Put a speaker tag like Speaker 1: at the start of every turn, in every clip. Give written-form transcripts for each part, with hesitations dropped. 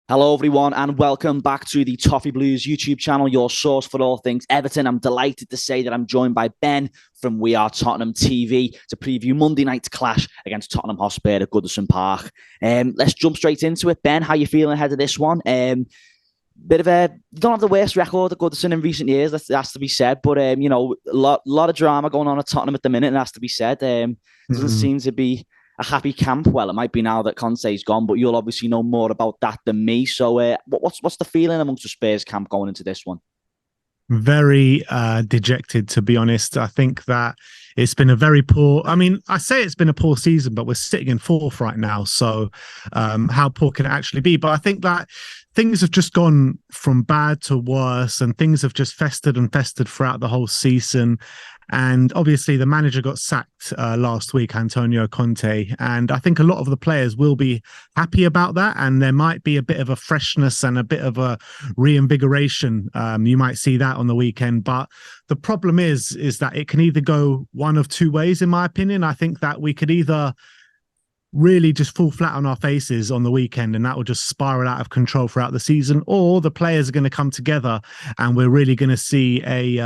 Speaker 1: Hello, everyone, and welcome back to the Toffee Blues YouTube channel, your source for all things Everton. I'm delighted to say that I'm joined by Ben from WeRTottenhamTV to preview Monday night's clash against Tottenham Hotspur at Goodison Park. Let's jump straight into it. Ben, how you feeling ahead of this one? Bit of a you don't have the worst record at Goodison in recent years. That has to be said, but a lot of drama going on at Tottenham at the minute. It has to be said. Doesn't
Speaker 2: Mm.
Speaker 1: seem to be a happy camp. Well, it might be now that Conte's gone, but you'll obviously know more about that than me. So, what's the feeling amongst the Spurs camp going into this one?
Speaker 2: Very dejected, to be honest. I think that it's been a very poor. I mean, I say it's been a poor season, but we're sitting in fourth right now. So, how poor can it actually be? But I think that things have just gone from bad to worse, and things have just festered and festered throughout the whole season. And obviously, the manager got sacked last week, Antonio Conte. And I think a lot of the players will be happy about that. And there might be a bit of a freshness and a bit of a reinvigoration. You might see that on the weekend. But the problem is that it can either go one of two ways, in my opinion. I think that we could either really just fall flat on our faces on the weekend and that will just spiral out of control throughout the season, or the players are going to come together and we're really going to see a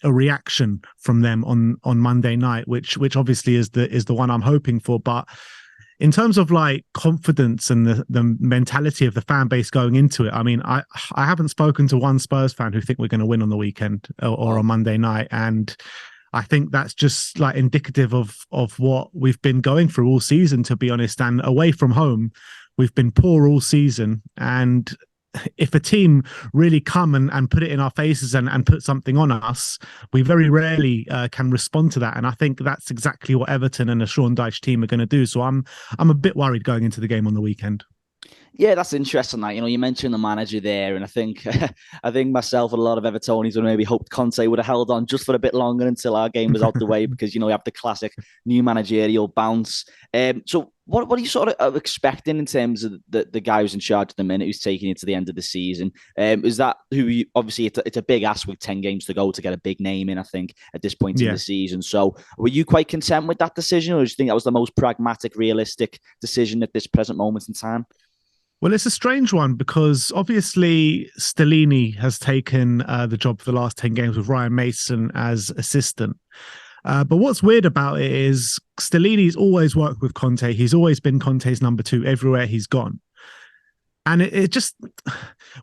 Speaker 2: reaction from them on Monday night, which obviously is the one I'm hoping for. But in terms of like confidence and the mentality of the fan base going into it, I mean, I haven't spoken to one Spurs fan who think we're going to win on the weekend or on
Speaker 1: Wow.
Speaker 2: Monday night. And I think that's just like indicative of what we've been going through all season, to be honest. And away from home, we've been poor all season. And if a team really come and put it in our faces and put something on us, we very rarely can respond to that. And I think that's exactly what Everton and the Sean Dyche team are going to do. So I'm a bit worried going into the game on the weekend.
Speaker 1: Yeah, that's interesting. That you mentioned the manager there, and I think I think myself and a lot of Evertonians would maybe hoped Conte would have held on just for a bit longer until our game was out the way, because we have the classic new managerial bounce. So what are you sort of expecting in terms of the guy who's in charge at the minute, who's taking it to the end of the season? Is that who you, obviously it's a big ask with 10 games to go to get a big name in, I think, at this point in the
Speaker 2: Yeah.
Speaker 1: season. So were you quite content with that decision, or do you think that was the most pragmatic, realistic decision at this present moment in time?
Speaker 2: Well, it's a strange one because obviously Stellini has taken the job for the last 10 games with Ryan Mason as assistant. But what's weird about it is Stellini's always worked with Conte. He's always been Conte's number two everywhere he's gone. And it just,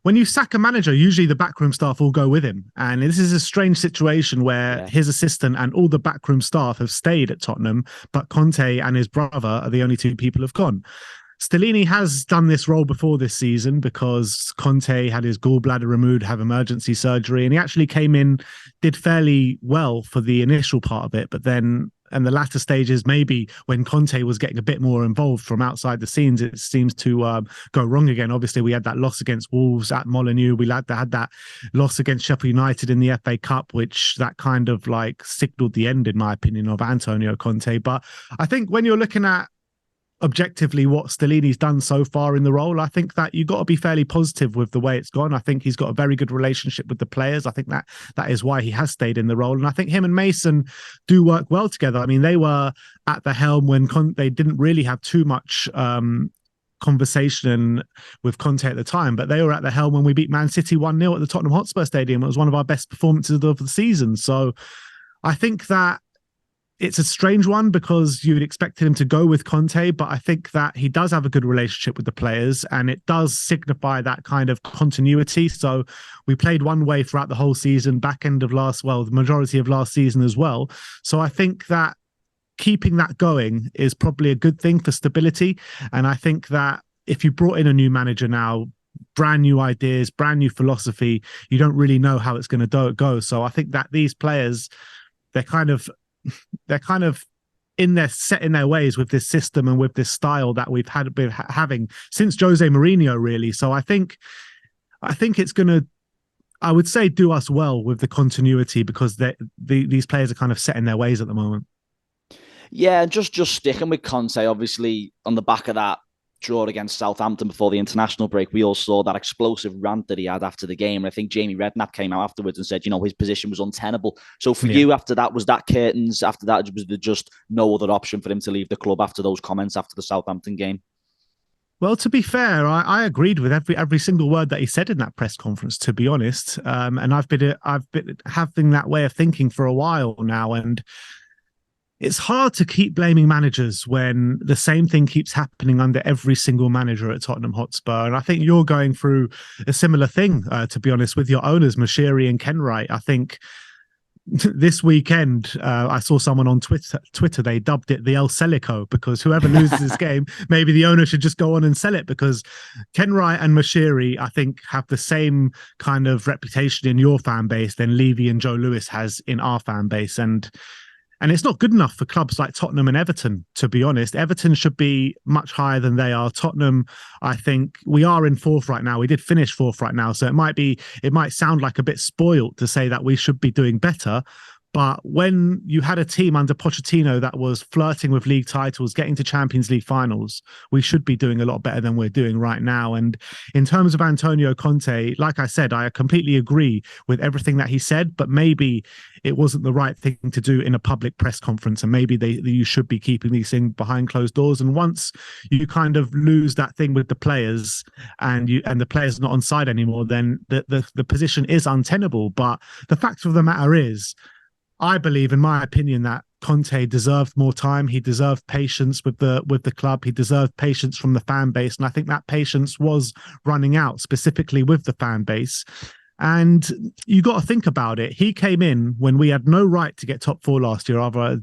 Speaker 2: when you sack a manager, usually the backroom staff all go with him. And this is a strange situation where
Speaker 1: Yeah.
Speaker 2: his assistant and all the backroom staff have stayed at Tottenham, but Conte and his brother are the only two people who've gone. Stellini has done this role before this season because Conte had his gallbladder removed, have emergency surgery, and he actually came in, did fairly well for the initial part of it, but then and the latter stages, maybe when Conte was getting a bit more involved from outside the scenes, it seems to go wrong again. Obviously, we had that loss against Wolves at Molineux. We had that loss against Sheffield United in the FA Cup, which that kind of like signaled the end, in my opinion, of Antonio Conte. But I think when you're looking at objectively what Stellini's done so far in the role, I think that you've got to be fairly positive with the way it's gone. I think he's got a very good relationship with the players. I think that is why he has stayed in the role. And I think him and Mason do work well together. I mean, they were at the helm when they didn't really have too much conversation with Conte at the time, but they were at the helm when we beat Man City 1-0 at the Tottenham Hotspur Stadium. It was one of our best performances of the season. So I think that it's a strange one because you would expect him to go with Conte, but I think that he does have a good relationship with the players and it does signify that kind of continuity. So we played one way throughout the whole season, back end of the majority of last season as well. So I think that keeping that going is probably a good thing for stability. And I think that if you brought in a new manager now, brand new ideas, brand new philosophy, you don't really know how it's going to go. So I think that these players, they're kind of in their set in their ways with this system and with this style that we've been having since Jose Mourinho, really. So I think it's going to, I would say, do us well with the continuity because these players are kind of set in their ways at the moment.
Speaker 1: Yeah, and just sticking with Conte, obviously, on the back of that draw against Southampton before the international break, we all saw that explosive rant that he had after the game. And I think Jamie Redknapp came out afterwards and said, his position was untenable. So for
Speaker 2: Yeah.
Speaker 1: you, after that, was that curtains? After that, was there just no other option for him to leave the club after those comments after the Southampton game?
Speaker 2: Well, to be fair, I agreed with every single word that he said in that press conference. To be honest, and I've been having that way of thinking for a while now, and it's hard to keep blaming managers when the same thing keeps happening under every single manager at Tottenham Hotspur. And I think you're going through a similar thing, to be honest, with your owners, Mashiri and Kenwright. I think this weekend, I saw someone on Twitter, they dubbed it the El Celico, because whoever loses this game, maybe the owner should just go on and sell it, because Kenwright and Mashiri, I think, have the same kind of reputation in your fan base than Levy and Joe Lewis has in our fan base. And it's not good enough for clubs like Tottenham and Everton, to be honest. Everton should be much higher than they are. Tottenham, I think we are in fourth right now. We did finish fourth right now. So it might sound like a bit spoiled to say that we should be doing better. But when you had a team under Pochettino that was flirting with league titles, getting to Champions League finals, we should be doing a lot better than we're doing right now. And in terms of Antonio Conte, like I said, I completely agree with everything that he said, but maybe it wasn't the right thing to do in a public press conference. And maybe you should be keeping these things behind closed doors. And once you kind of lose that thing with the players and the players not on side anymore, then the position is untenable. But the fact of the matter is, I believe, in my opinion, that Conte deserved more time. He deserved patience with the club. He deserved patience from the fan base. And I think that patience was running out, specifically with the fan base. And you got to think about it. He came in when we had no right to get top four last year, after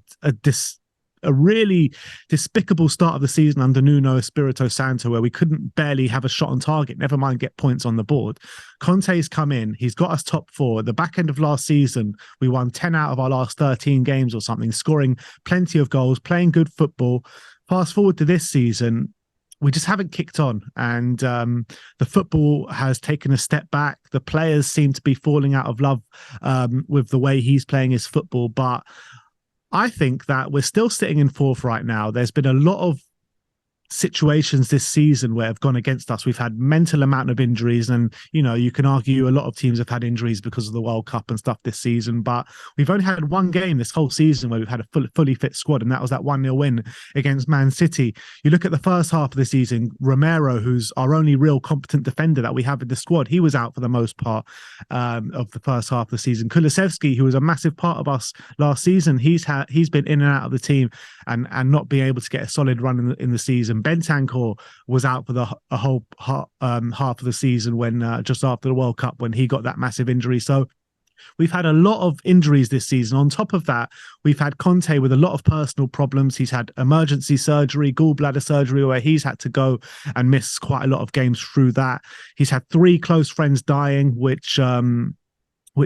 Speaker 2: a really despicable start of the season under Nuno Espirito Santo, where we couldn't barely have a shot on target, never mind get points on the board. Conte's come in, he's got us top four. At the back end of last season, we won 10 out of our last 13 games or something, scoring plenty of goals, playing good football. Fast forward to this season, we just haven't kicked on, and the football has taken a step back. The players seem to be falling out of love with the way he's playing his football, but I think that we're still sitting in fourth right now. There's been a lot of situations this season where have gone against us. We've had mental amount of injuries, and you can argue a lot of teams have had injuries because of the World Cup and stuff this season, but we've only had one game this whole season where we've had a fully fit squad, and that was that 1-0 win against Man City. You look at the first half of the season, Romero, who's our only real competent defender that we have in the squad, he was out for the most part of the first half of the season. Kulusevski, who was a massive part of us last season, he's been in and out of the team and not being able to get a solid run in the season. Bentancur was out for a whole half of the season when just after the World Cup, when he got that massive injury. So we've had a lot of injuries this season. On top of that, we've had Conte with a lot of personal problems. He's had emergency surgery, gallbladder surgery, where he's had to go and miss quite a lot of games through that. He's had 3 close friends dying, which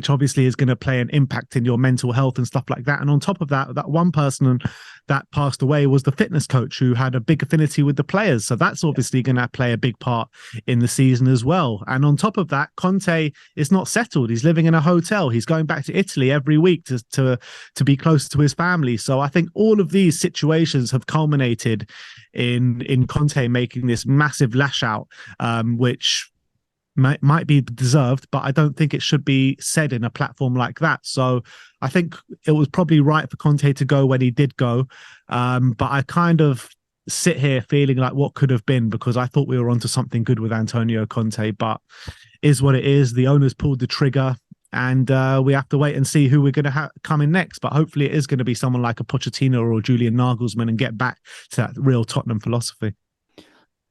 Speaker 2: obviously is going to play an impact in your mental health and stuff like that. And on top of that, that one person that passed away was the fitness coach, who had a big affinity with the players. So that's obviously going to play a big part in the season as well. And on top of that, Conte is not settled. He's living in a hotel. He's going back to Italy every week to be close to his family. So I think all of these situations have culminated in Conte making this massive lash out, which might be deserved, but I don't think it should be said in a platform like that. So I think it was probably right for Conte to go when he did go. But I kind of sit here feeling like what could have been, because I thought we were onto something good with Antonio Conte, but is what it is. The owners pulled the trigger, and we have to wait and see who we're going to come in next. But hopefully it is going to be someone like a Pochettino or Julian Nagelsmann and get back to that real Tottenham philosophy.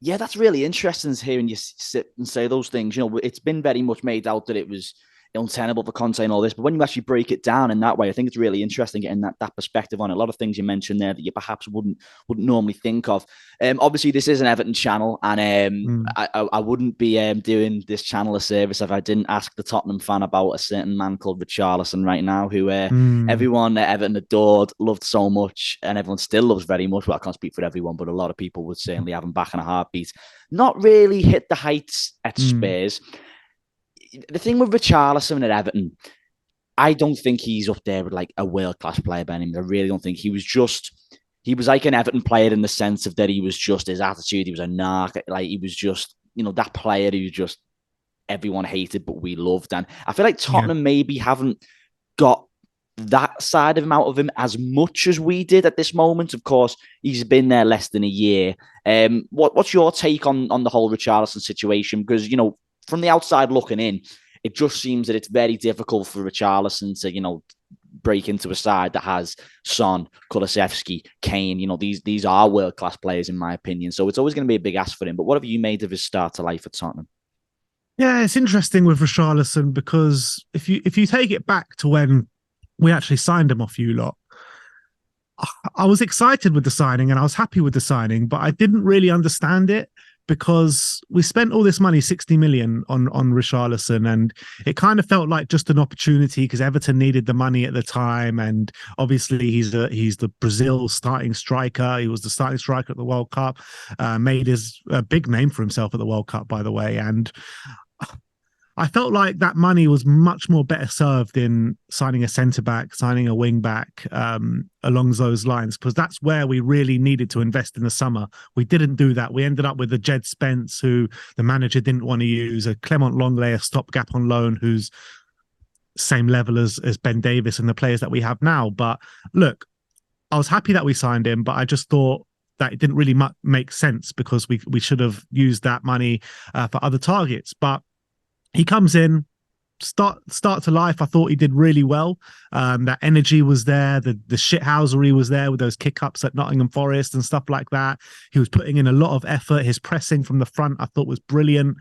Speaker 1: Yeah, that's really interesting hearing you sit and say those things. It's been very much made out that it was untenable for Conte and all this, but when you actually break it down in that way, I think it's really interesting getting that perspective on it. A lot of things you mentioned there that you perhaps wouldn't normally think of. Obviously, this is an Everton channel, and I wouldn't be doing this channel a service if I didn't ask the Tottenham fan about a certain man called Richarlison right now, who everyone at Everton adored, loved so much, and everyone still loves very much. Well, I can't speak for everyone, but a lot of people would certainly have him back in a heartbeat. Not really hit the heights at Spurs. The thing with Richarlison at Everton, I don't think he's up there with like a world-class player by any means. I really don't think. He was like an Everton player in the sense of that he was just his attitude. He was a narc. Like he was just, that player who just everyone hated, but we loved. And I feel like Tottenham maybe haven't got that side of him out of him as much as we did at this moment. Of course, he's been there less than a year. What's your take on the whole Richarlison situation? Because, from the outside looking in, it just seems that it's very difficult for Richarlison to, break into a side that has Son, Kulusevski, Kane. These are world-class players, in my opinion. So it's always going to be a big ask for him. But what have you made of his start to life at Tottenham?
Speaker 2: Yeah, it's interesting with Richarlison because if you take it back to when we actually signed him off you lot, I was excited with the signing and I was happy with the signing, but I didn't really understand it because we spent all this money, 60 million on Richarlison, and it kind of felt like just an opportunity because Everton needed the money at the time. And obviously he's the Brazil starting striker. He was the starting striker at the World Cup, made his big name for himself at the World Cup, by the way. And I felt like that money was much more better served in signing a centre-back, signing a wing-back, along those lines, because that's where we really needed to invest in the summer. We didn't do that. We ended up with a Jed Spence, who the manager didn't want to use, a Clement Longley, a stopgap on loan, who's same level as Ben Davis and the players that we have now. But look, I was happy that we signed him, but I just thought that it didn't really make sense because we should have used that money for other targets. But he comes in, start to life. I thought he did really well. That energy was there. The shithousery was there with those kick-ups at Nottingham Forest and stuff like that. He was putting in a lot of effort. His pressing from the front, I thought, was brilliant.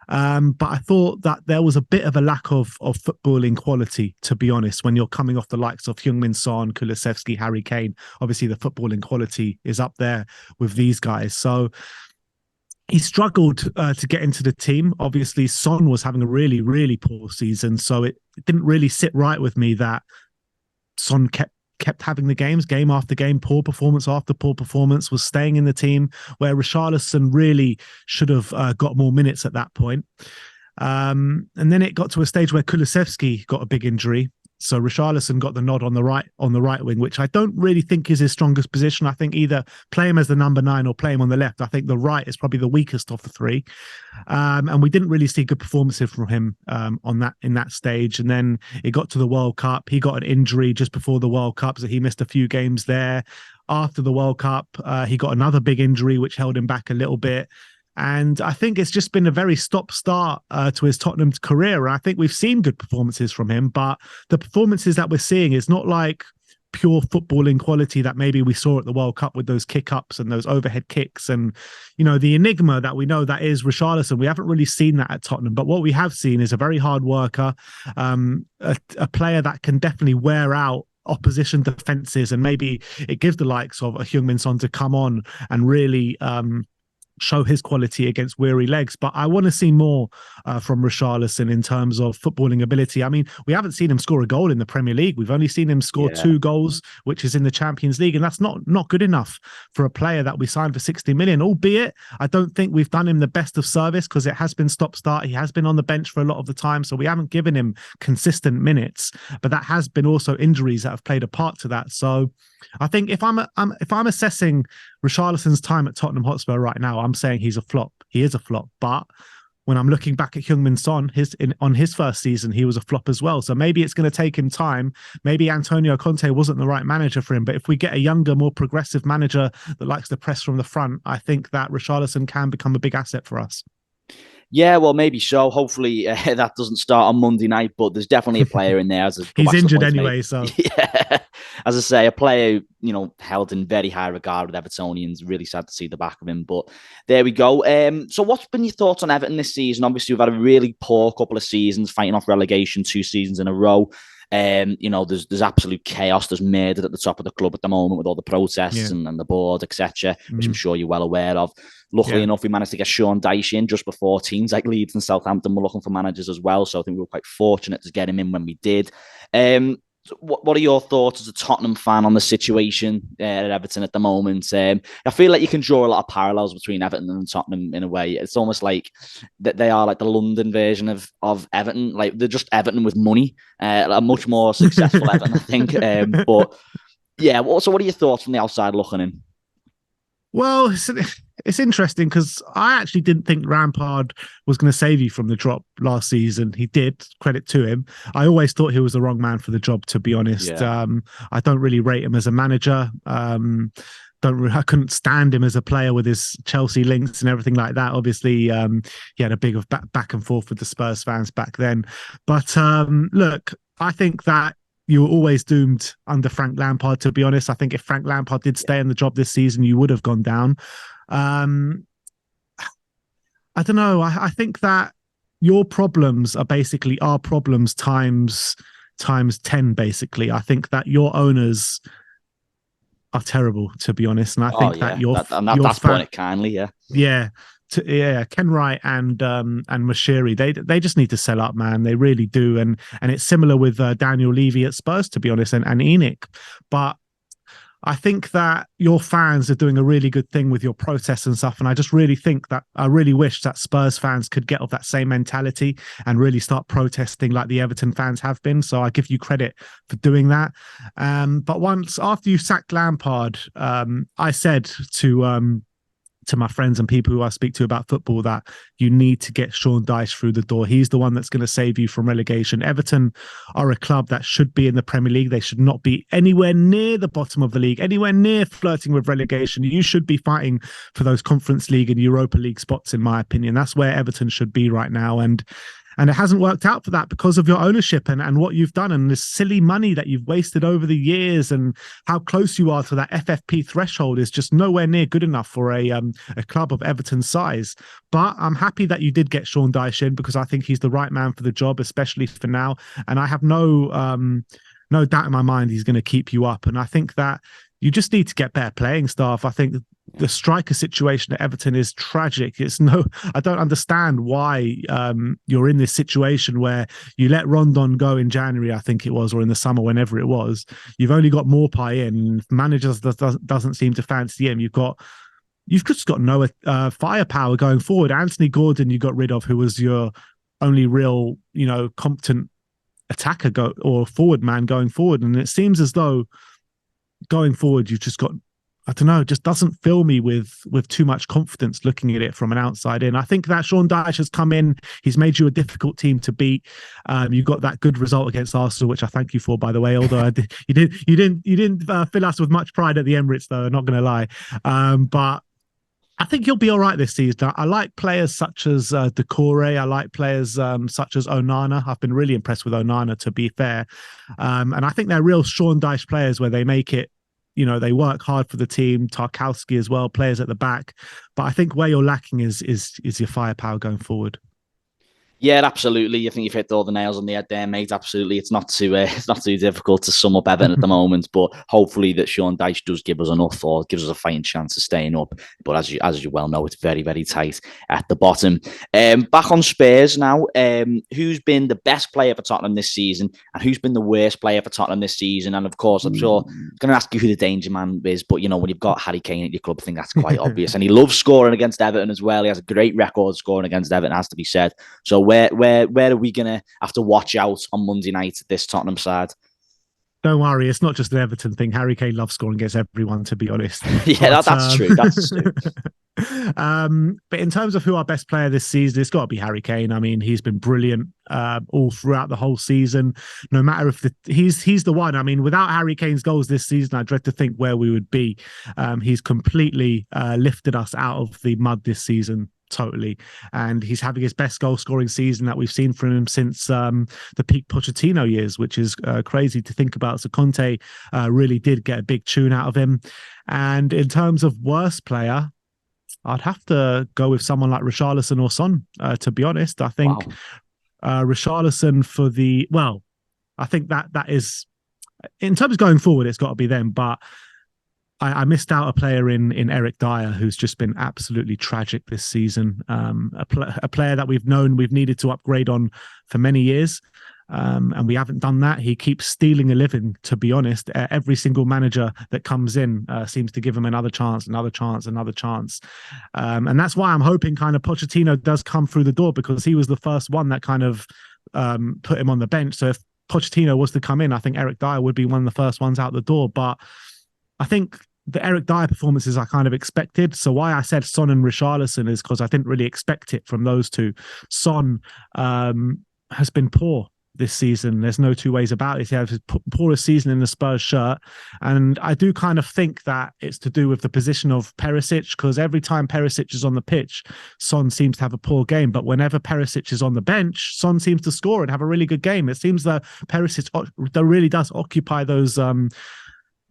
Speaker 2: But I thought that there was a bit of a lack of footballing quality, to be honest, when you're coming off the likes of Heung-min Son, Kulusevski, Harry Kane. Obviously, the footballing quality is up there with these guys. So he struggled to get into the team. Obviously, Son was having a really, really poor season. So it didn't really sit right with me that Son kept having the games, game after game, poor performance after poor performance, was staying in the team, where Richarlison really should have got more minutes at that point. And then it got to a stage where Kulusevski got a big injury. So Richarlison got the nod on the right wing, which I don't really think is his strongest position. I think either play him as the number 9 or play him on the left. I think the right is probably the weakest of the three. And we didn't really see good performances from him in that stage. And then it got to the World Cup. He got an injury just before the World Cup, so he missed a few games there. After the World Cup, he got another big injury, which held him back a little bit. And I think it's just been a very stop-start to his Tottenham career. And I think we've seen good performances from him, but the performances that we're seeing is not like pure footballing quality that maybe we saw at the World Cup with those kick-ups and those overhead kicks. And, the enigma that we know that is Richarlison, we haven't really seen that at Tottenham. But what we have seen is a very hard worker, a player that can definitely wear out opposition defenses. And maybe it gives the likes of a Heung-min Son to come on and really show his quality against weary legs. But I want to see more from Richarlison in terms of footballing ability. I mean, we haven't seen him score a goal in the Premier League. We've only seen him score 2 goals, which is in the Champions League. And that's not good enough for a player that we signed for 60 million, albeit I don't think we've done him the best of service because it has been stop-start. He has been on the bench for a lot of the time. So we haven't given him consistent minutes, but that has been also injuries that have played a part to that. So I think if I'm assessing Richarlison's time at Tottenham Hotspur right now, I'm saying he's a flop. He is a flop. But when I'm looking back at Heung-min Son, on his first season, he was a flop as well. So maybe it's going to take him time. Maybe Antonio Conte wasn't the right manager for him. But if we get a younger, more progressive manager that likes to press from the front, I think that Richarlison can become a big asset for us.
Speaker 1: Yeah, well, maybe so. Hopefully that doesn't start on Monday night, but there's definitely a player in there.
Speaker 2: He's injured anyway, so.
Speaker 1: Yeah. As I say, a player, held in very high regard with Evertonians. Really sad to see the back of him, but there we go. So what's been your thoughts on Everton this season? Obviously, we've had a really poor couple of seasons, fighting off relegation 2 seasons in a row. There's absolute chaos. There's murder at the top of the club at the moment with all the protests and the board, etc., which I'm sure you're well aware of. Luckily enough, we managed to get Sean Dyche in just before teams like Leeds and Southampton were looking for managers as well. So I think we were quite fortunate to get him in when we did. What are your thoughts as a Tottenham fan on the situation at Everton at the moment? I feel like you can draw a lot of parallels between Everton and Tottenham in a way. It's almost like that they are like the London version of Everton. Like they're just Everton with money, a much more successful Everton, I think. But yeah, so what are your thoughts from the outside looking in?
Speaker 2: Well, it's interesting because I actually didn't think Lampard was going to save you from the drop last season. He did, credit to him. I always thought he was the wrong man for the job, to be honest.
Speaker 1: Yeah.
Speaker 2: I don't really rate him as a manager. I couldn't stand him as a player with his Chelsea links and everything like that. Obviously, he had a big of back and forth with the Spurs fans back then. But look, I think that you were always doomed under Frank Lampard, to be honest. I think if Frank Lampard did stay in the job this season, you would have gone down. I don't know. I think that your problems are basically our problems times 10, basically. I think that your owners are terrible, to be honest. And I think that
Speaker 1: that's putting it kindly, yeah.
Speaker 2: Yeah. Ken Wright and Mashiri, they just need to sell up, man. They really do. And it's similar with Daniel Levy at Spurs, to be honest, and Enoch. But I think that your fans are doing a really good thing with your protests and stuff. And I just really wish that Spurs fans could get off that same mentality and really start protesting like the Everton fans have been. So I give you credit for doing that. But after you sacked Lampard, I said to my friends and people who I speak to about football that you need to get Sean Dyche through the door. He's the one that's going to save you from relegation. Everton are a club that should be in the Premier League. They should not be anywhere near the bottom of the league, anywhere near flirting with relegation. You should be fighting for those Conference League and Europa League spots, in my opinion. That's where Everton should be right now. And it hasn't worked out for that because of your ownership and what you've done and the silly money that you've wasted over the years, and how close you are to that FFP threshold is just nowhere near good enough for a club of Everton's size. But I'm happy that you did get Sean Dyche in because I think he's the right man for the job, especially for now. And I have no doubt in my mind he's going to keep you up. And I think that you just need to get better playing staff. I think the striker situation at Everton is tragic. I don't understand why you're in this situation where you let Rondon go in January, I think it was, or in the summer, whenever it was. You've only got Maupay in. Managers doesn't seem to fancy him. You've just got no firepower going forward. Anthony Gordon you got rid of, who was your only real, competent attacker or forward man going forward. And it seems as though going forward, you've just got, I don't know, it just doesn't fill me with too much confidence looking at it from an outside in. I think that Sean Dyche has come in. He's made you a difficult team to beat. You got that good result against Arsenal, which I thank you for, by the way. Although you didn't fill us with much pride at the Emirates, though. Not going to lie, but I think you'll be all right this season. I like players such as Decore. I like players such as Onana. I've been really impressed with Onana, to be fair. And I think they're real Sean Dyche players where they make it, they work hard for the team. Tarkowski as well, players at the back. But I think where you're lacking is your firepower going forward.
Speaker 1: Yeah, absolutely. I think you've hit all the nails on the head there, mate. Absolutely. It's not too difficult to sum up Everton at the moment, but hopefully that Sean Dyche does give us enough, or gives us a fighting chance of staying up. But as you well know, it's very, very tight at the bottom. Back on Spurs now. Who's been the best player for Tottenham this season, and who's been the worst player for Tottenham this season? And of course, I'm sure I'm going to ask you who the danger man is, but when you've got Harry Kane at your club, I think that's quite obvious. And he loves scoring against Everton as well. He has a great record scoring against Everton, has to be said. So where are we going to have to watch out on Monday night at this Tottenham side?
Speaker 2: Don't worry, it's not just an Everton thing. Harry Kane loves scoring against everyone, to be honest.
Speaker 1: Yeah, that's true. That's true.
Speaker 2: But in terms of who our best player this season, it's got to be Harry Kane. I mean, he's been brilliant all throughout the whole season. No matter if he's the one. I mean, without Harry Kane's goals this season, I dread to think where we would be. He's completely lifted us out of the mud this season. Totally. And he's having his best goal scoring season that we've seen from him since the peak Pochettino years, which is crazy to think about. So Conte really did get a big tune out of him. And in terms of worst player, I'd have to go with someone like Richarlison or Son, to be honest. I think Richarlison I think that is, in terms of going forward, it's got to be them. But I missed out a player in Eric Dyer, who's just been absolutely tragic this season. A player that we've needed to upgrade on for many years. And we haven't done that. He keeps stealing a living, to be honest. Every single manager that comes in seems to give him another chance. And that's why I'm hoping kind of Pochettino does come through the door, because he was the first one that kind of put him on the bench. So if Pochettino was to come in, I think Eric Dyer would be one of the first ones out the door. But I think the Eric Dyer performances I kind of expected. So why I said Son and Richarlison is because I didn't really expect it from those two. Son has been poor this season. There's no two ways about it. He has his poorest season in the Spurs shirt. And I do kind of think that it's to do with the position of Perisic, because every time Perisic is on the pitch, Son seems to have a poor game. But whenever Perisic is on the bench, Son seems to score and have a really good game. It seems that Perisic really does occupy those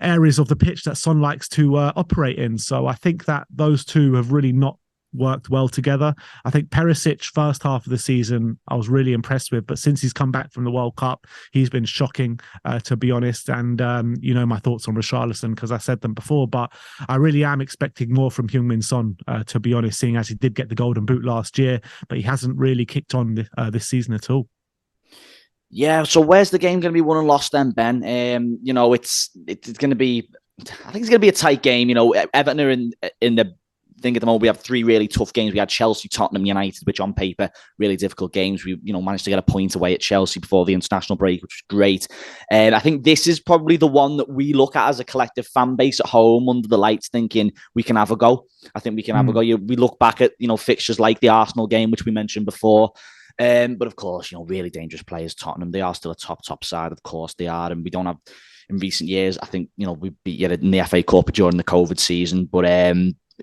Speaker 2: areas of the pitch that Son likes to operate in. So I think that those two have really not worked well together. I think Perisic, first half of the season, I was really impressed with, but since he's come back from the World Cup, he's been shocking, to be honest. And you know my thoughts on Richarlison, because I said them before, but I really am expecting more from Heung-min Son, to be honest, seeing as he did get the Golden Boot last year, but he hasn't really kicked on this season at all.
Speaker 1: Yeah, so where's the game going to be won and lost then, Ben? You know, it's going to be, I think it's going to be a tight game. You know, Everton are in the thing at the moment. We have three really tough games. We had Chelsea, Tottenham, United, which on paper really difficult games. We managed to get a point away at Chelsea before the international break, which was great. And I think this is probably the one that we look at as a collective fan base at home under the lights, thinking we can have a go. I think we can have a go. We look back at fixtures like the Arsenal game, which we mentioned before. But of course, really dangerous players. Tottenham, they are still a top side. Of course, they are, and we don't have in recent years. I think we beat you in the FA Cup during the COVID season, but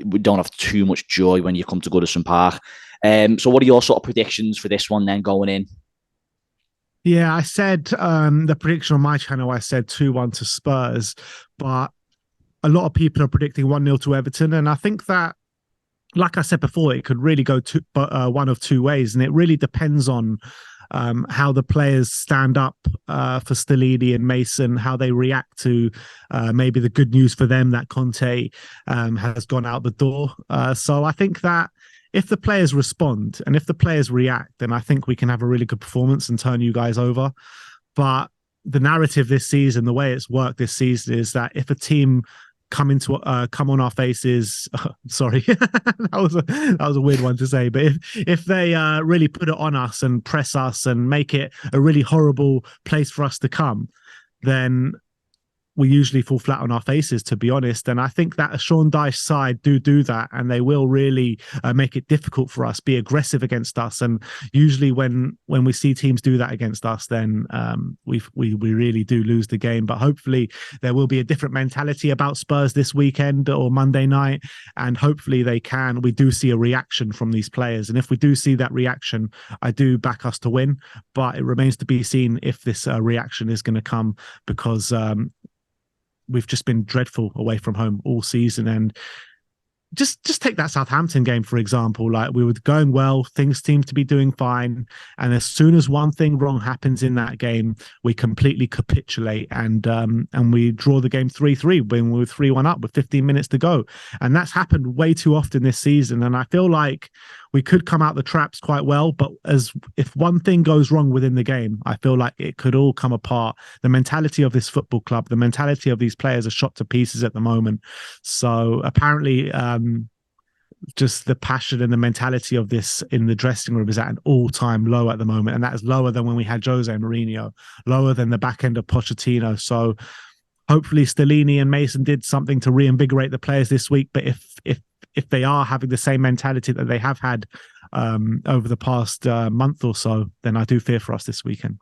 Speaker 1: we don't have too much joy when you come to Goodison Park. So, what are your sort of predictions for this one then going in?
Speaker 2: Yeah, I said the prediction on my channel. I said 2-1 to Spurs, but a lot of people are predicting 1-0 to Everton, and I think that, like I said before, it could really go one of two ways, and it really depends on how the players stand up for Stellini and Mason, how they react to maybe the good news for them that Conte has gone out the door. So I think that if the players respond and if the players react, then I think we can have a really good performance and turn you guys over. But the narrative this season, the way it's worked this season, is that if a team come on our faces. Sorry, that was a weird one to say. But if they really put it on us and press us and make it a really horrible place for us to come, then we usually fall flat on our faces, to be honest. And I think that a Sean Dyche side do that, and they will really make it difficult for us, be aggressive against us. And usually when we see teams do that against us, then we really do lose the game. But hopefully there will be a different mentality about Spurs this weekend or Monday night, and hopefully we do see a reaction from these players. And if we do see that reaction, I do back us to win. But it remains to be seen if this reaction is going to come, because we've just been dreadful away from home all season. And just take that Southampton game, for example. Like, we were going well, things seemed to be doing fine, and as soon as one thing wrong happens in that game, we completely capitulate and we draw the game 3-3 when we were 3-1 up with 15 minutes to go. And that's happened way too often this season, and I feel like we could come out the traps quite well, but if one thing goes wrong within the game, I feel like it could all come apart. The mentality of this football club, the mentality of these players are shot to pieces at the moment. So apparently just the passion and the mentality of this in the dressing room is at an all-time low at the moment, and that is lower than when we had Jose Mourinho, lower than the back end of Pochettino. So hopefully Stellini and Mason did something to reinvigorate the players this week. But if they are having the same mentality that they have had over the past month or so, then I do fear for us this weekend.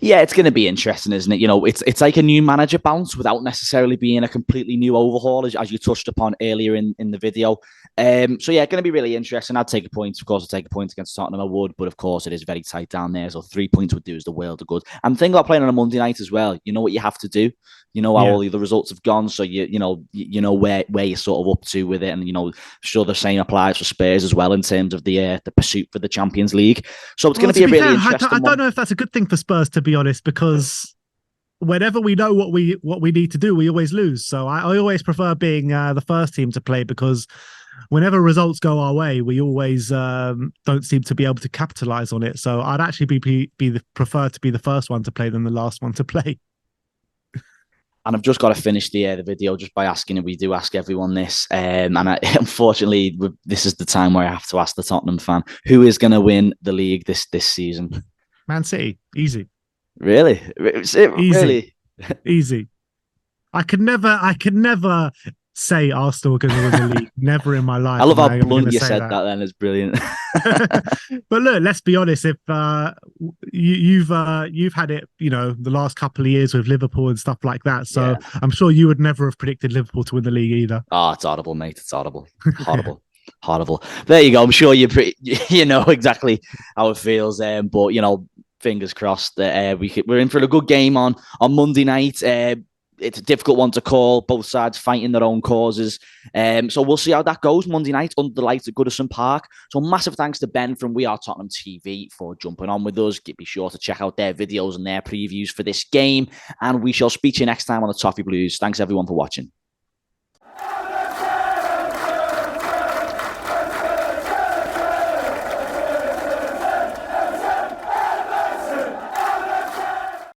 Speaker 1: Yeah, it's going to be interesting, isn't it? It's like a new manager bounce without necessarily being a completely new overhaul, as you touched upon earlier in the video. So yeah, going to be really interesting. I'd take a point. Of course, I'd take a point against Tottenham. I would, but of course, it is very tight down there. So 3 points would do us the world of good. And the thing about playing on a Monday night as well, you know what you have to do. You know how all the other results have gone, so you know where you're sort of up to with it, and sure the same applies for Spurs as well in terms of the pursuit for the Champions League. So it's going to be a really interesting.
Speaker 2: I don't know if that's a good thing for Spurs, to be honest, because whenever we know what we need to do, we always lose. So I always prefer being the first team to play, because whenever results go our way, we always don't seem to be able to capitalize on it. So I'd actually prefer to be the first one to play than the last one to play.
Speaker 1: And I've just got to finish the video just by asking, and we do ask everyone this, unfortunately, this is the time where I have to ask the Tottenham fan, who is going to win the league this season?
Speaker 2: Man City, easy.
Speaker 1: Really?
Speaker 2: Easy.
Speaker 1: Really?
Speaker 2: Easy. I could never say Arsenal are going to win the league. Never in my life.
Speaker 1: I love how
Speaker 2: I'm going
Speaker 1: blunt
Speaker 2: to
Speaker 1: you
Speaker 2: say
Speaker 1: said that. Then it's brilliant.
Speaker 2: But look, let's be honest. If you've had it, the last couple of years with Liverpool and stuff like that, so
Speaker 1: Yeah.
Speaker 2: I'm sure you would never have predicted Liverpool to win the league either.
Speaker 1: Oh, it's audible, mate. It's audible. Horrible. Horrible. There you go. I'm sure you know exactly how it feels. But fingers crossed that we're in for a good game on Monday night. It's a difficult one to call. Both sides fighting their own causes. So we'll see how that goes Monday night under the lights at Goodison Park. So massive thanks to Ben from We Are Tottenham TV for jumping on with us. Be sure to check out their videos and their previews for this game. And we shall speak to you next time on the Toffee Blues. Thanks everyone for watching.